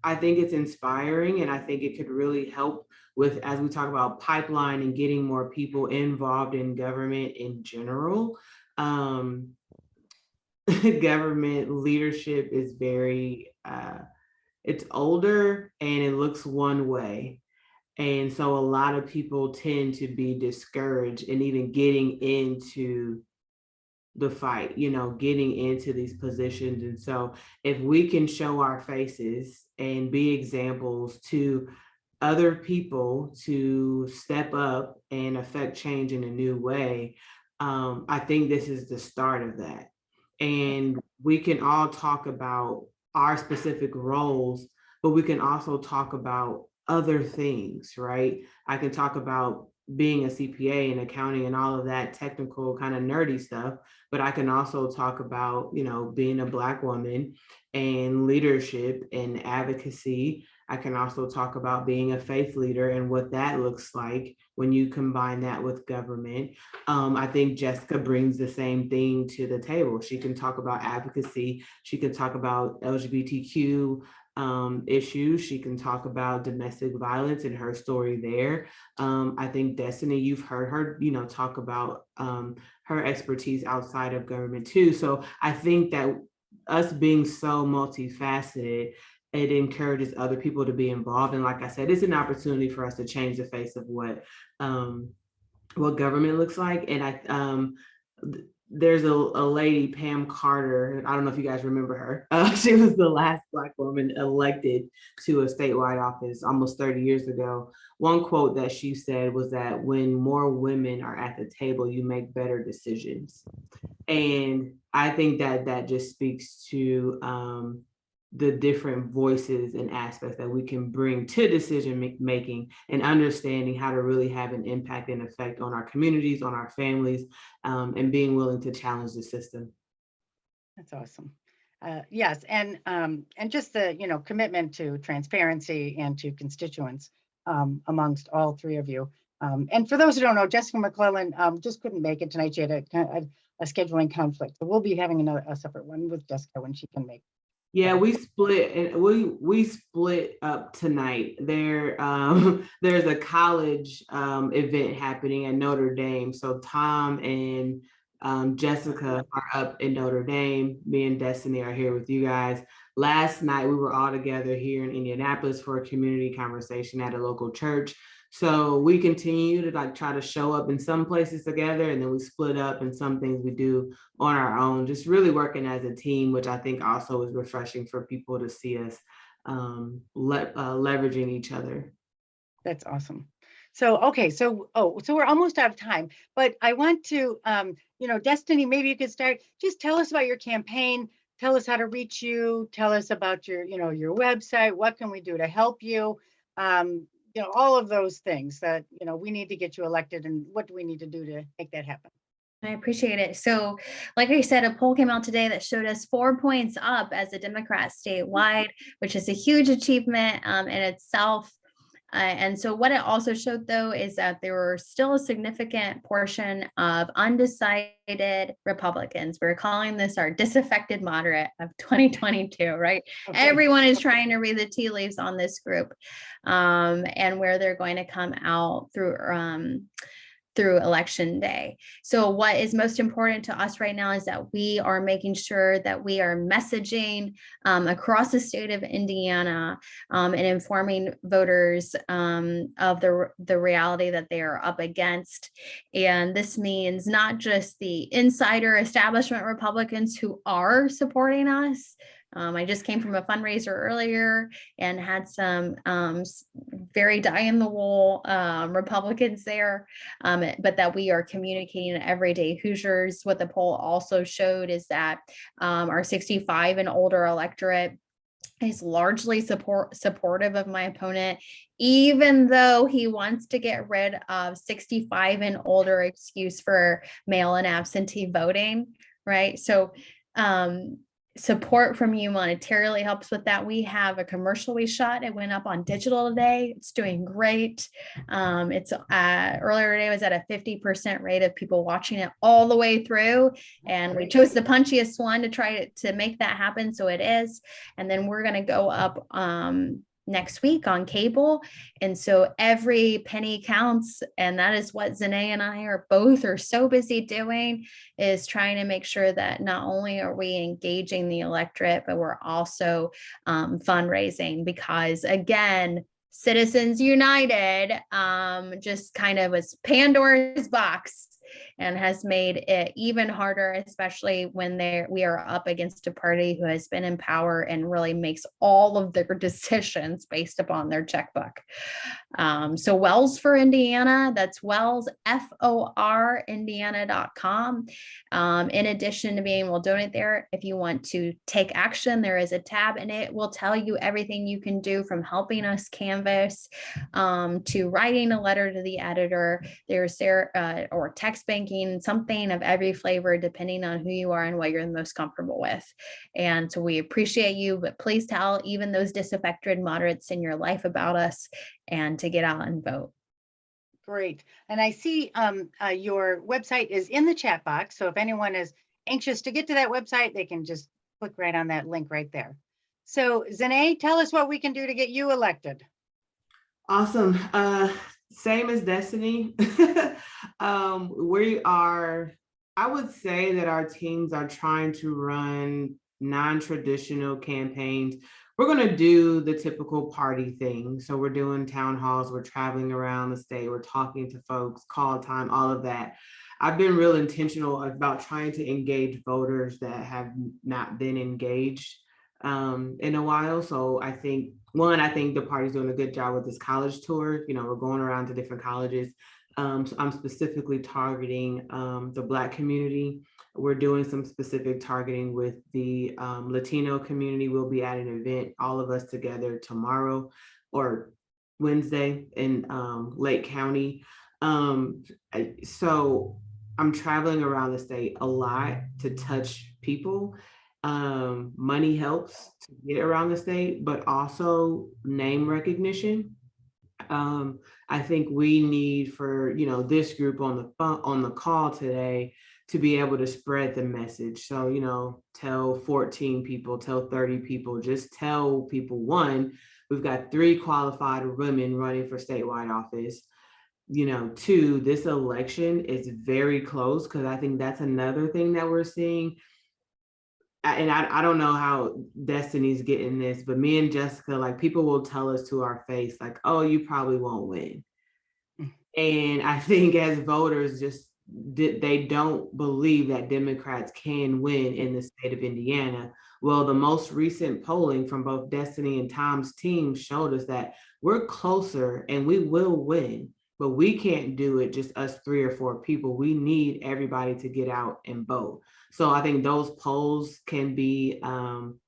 inspiring, and I think it could really help with, as we talk about pipeline and getting more people involved in government in general. Government leadership is very, it's older and it looks one way. And so a lot of people tend to be discouraged in even getting into the fight, getting into these positions. And so if we can show our faces and be examples to other people to step up and affect change in a new way, I think this is the start of that. And we can all talk about our specific roles, but we can also talk about other things, right? I can talk about being a CPA and accounting and all of that technical kind of nerdy stuff, but I can also talk about, being a Black woman and leadership and advocacy. I can also talk about being a faith leader and what that looks like when you combine that with government. I think Jessica brings the same thing to the table. She can talk about advocacy. She can talk about LGBTQ issues. She can talk about domestic violence and her story there. I think Destiny, you've heard her, talk about her expertise outside of government too. So I think that us being so multifaceted, it encourages other people to be involved. And like I said, it's an opportunity for us to change the face of what government looks like. And there's a lady, Pam Carter. I don't know if you guys remember her. She was the last Black woman elected to a statewide office almost 30 years ago. One quote that she said was that when more women are at the table, you make better decisions. And I think that just speaks to the different voices and aspects that we can bring to decision making and understanding how to really have an impact and effect on our communities, on our families, and being willing to challenge the system. That's awesome. Yes, and just the commitment to transparency and to constituents amongst all three of you. And for those who don't know, Jessica McClellan just couldn't make it tonight. She had a scheduling conflict, so we'll be having a separate one with Jessica when she can make Yeah, we split and we split up tonight. There's a college event happening at Notre Dame. So Tom and Jessica are up in Notre Dame. Me and Destiny are here with you guys. Last night we were all together here in Indianapolis for a community conversation at a local church. So we continue to like try to show up in some places together, and then we split up, and some things we do on our own, just really working as a team, which I think also is refreshing for people to see us leveraging each other. That's awesome. So, okay, so, so we're almost out of time, but I want to, Destiny, maybe you could start, just tell us about your campaign, tell us how to reach you, tell us about your, your website, what can we do to help you? All of those things that, we need to get you elected, and what do we need to do to make that happen? I appreciate it. So, like I said, a poll came out today that showed us 4 points up as a Democrat statewide, which is a huge achievement in itself. And so what it also showed, though, is that there were still a significant portion of undecided Republicans. We're calling this our disaffected moderate of 2022, right? Okay. Everyone is trying to read the tea leaves on this group, and where they're going to come out through election day. So what is most important to us right now is that we are making sure that we are messaging across the state of Indiana and informing voters of the reality that they are up against. And this means not just the insider establishment Republicans who are supporting us. I just came from a fundraiser earlier and had some very die-in-the-wool Republicans there, but that we are communicating to everyday Hoosiers. What the poll also showed is that our 65 and older electorate is largely supportive of my opponent, even though he wants to get rid of 65 and older excuse for mail-in absentee voting, right? So support from you monetarily helps with that. We have a commercial we shot. It went up on digital today. It's doing great. It's earlier today was at a 50% rate of people watching it all the way through. And we chose the punchiest one to try to make that happen. So it is. And then we're going to go up next week on cable. And so every penny counts. And that is what Zenai and I are so busy doing, is trying to make sure that not only are we engaging the electorate, but we're also fundraising, because again, Citizens United just kind of was Pandora's box and has made it even harder, especially when we are up against a party who has been in power and really makes all of their decisions based upon their checkbook. So Wells for Indiana, that's Wells, FOR Indiana.com. In addition to being able to donate there, if you want to take action, there is a tab and it will tell you everything you can do, from helping us canvass to writing a letter to the editor. There's or text banking, something of every flavor, depending on who you are and what you're the most comfortable with. And so we appreciate you, but please tell even those disaffected moderates in your life about us, and to get out and vote. Great. And I see your website is in the chat box. So if anyone is anxious to get to that website, they can just click right on that link right there. So Zenai, tell us what we can do to get you elected. Awesome. Same as Destiny. We are, I would say that our teams are trying to run non-traditional campaigns. We're going to do the typical party thing. So we're doing town halls, we're traveling around the state, we're talking to folks, call time, all of that. I've been real intentional about trying to engage voters that have not been engaged in a while. So I think the party's doing a good job with this college tour. We're going around to different colleges. So I'm specifically targeting the Black community. We're doing some specific targeting with the Latino community. We'll be at an event, all of us together, tomorrow or Wednesday in Lake County. So I'm traveling around the state a lot to touch people. Money helps to get around the state, but also name recognition. I think we need for this group on the call today to be able to spread the message. So, you know, tell 14 people, tell 30 people, just tell people, one, we've got 3 qualified women running for statewide office. You know, 2, this election is very close, because I think that's another thing that we're seeing. And I don't know how Destiny's getting this, but me and Jessica, like, people will tell us to our face, like, oh, you probably won't win. And I think as voters, just they don't believe that Democrats can win in the state of Indiana. Well, the most recent polling from both Destiny and Tom's team showed us that we're closer and we will win, but we can't do it just us 3 or 4 people. We need everybody to get out and vote. So I think those polls can be,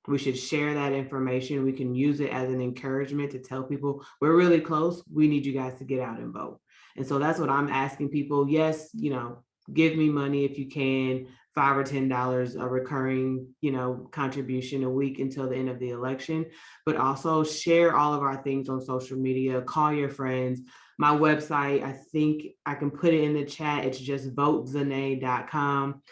we should share that information. We can use it as an encouragement to tell people we're really close. We need you guys to get out and vote. And so that's what I'm asking people. Yes, you know, give me money if you can, $5 or $10, a recurring, you know, contribution a week until the end of the election, but also share all of our things on social media, call your friends. My website, I think I can put it in the chat. It's just votezenai.com.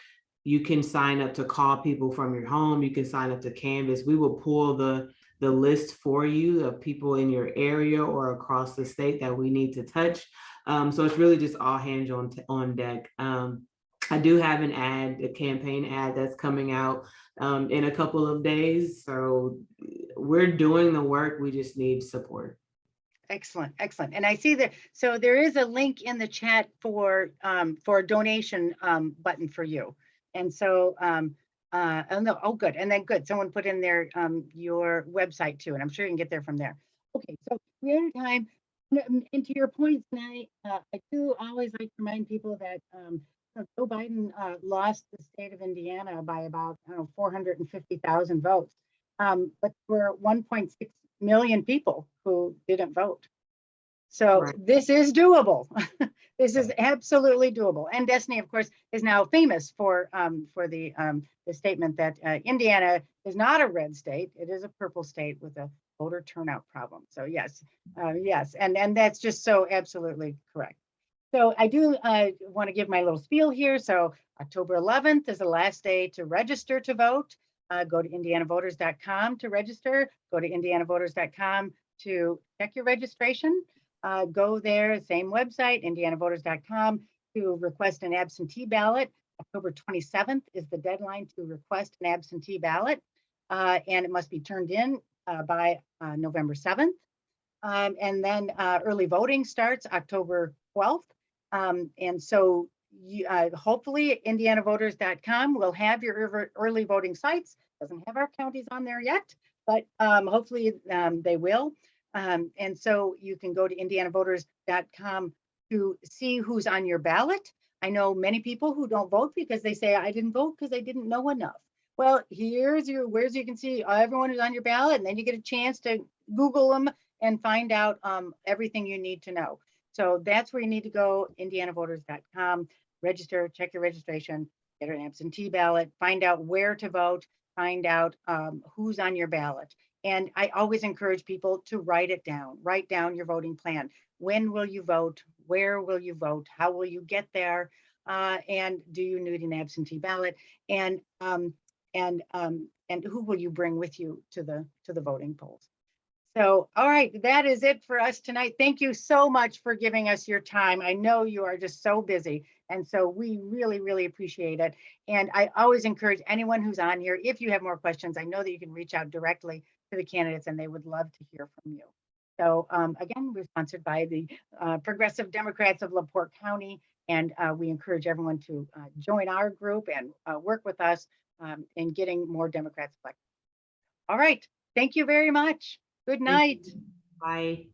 You can sign up to call people from your home. You can sign up to Canvas. We will pull the list for you of people in your area or across the state that we need to touch. So it's really just all hands on deck. I do have an ad, a campaign ad that's coming out in a couple of days. So we're doing the work. We just need support. Excellent, excellent. And I see that, so there is a link in the chat for a donation button for you. And so, oh no, oh good, and then good, someone put in there your website too, and I'm sure you can get there from there. Okay, so we're out of time. And to your point tonight, I do always like to remind people that Joe Biden lost the state of Indiana by about 450,000 votes, but there were 1.6 million people who didn't vote. So Right. this is doable. This is absolutely doable. And Destiny, of course, is now famous for the statement that Indiana is not a red state; it is a purple state with a voter turnout problem. So yes, yes, and that's just so absolutely correct. So I do want to give my little spiel here. So October 11th is the last day to register to vote. Go to indianavoters.com to register. Go to indianavoters.com to check your registration. Go there, same website, indianavoters.com, to request an absentee ballot. October 27th is the deadline to request an absentee ballot, and it must be turned in by November 7th. And then early voting starts October 12th. And so you, hopefully indianavoters.com will have your early voting sites. Doesn't have our counties on there yet, but hopefully they will. And so you can go to indianavoters.com to see who's on your ballot. I know many people who don't vote because they say, I didn't vote because I didn't know enough. Well, here's your, where's you can see everyone who's on your ballot, and then you get a chance to Google them and find out everything you need to know. So that's where you need to go, indianavoters.com, register, check your registration, get an absentee ballot, find out where to vote, find out who's on your ballot. And I always encourage people to write it down, write down your voting plan. When will you vote? Where will you vote? How will you get there? And do you need an absentee ballot? And who will you bring with you to the voting polls? So, all right, that is it for us tonight. Thank you so much for giving us your time. I know you are just so busy, and so we really, really appreciate it. And I always encourage anyone who's on here, if you have more questions, I know that you can reach out directly to the candidates and they would love to hear from you. So again, we're sponsored by the Progressive Democrats of LaPorte County, and we encourage everyone to join our group and work with us in getting more Democrats elected. All right, thank you very much. Good night. Bye.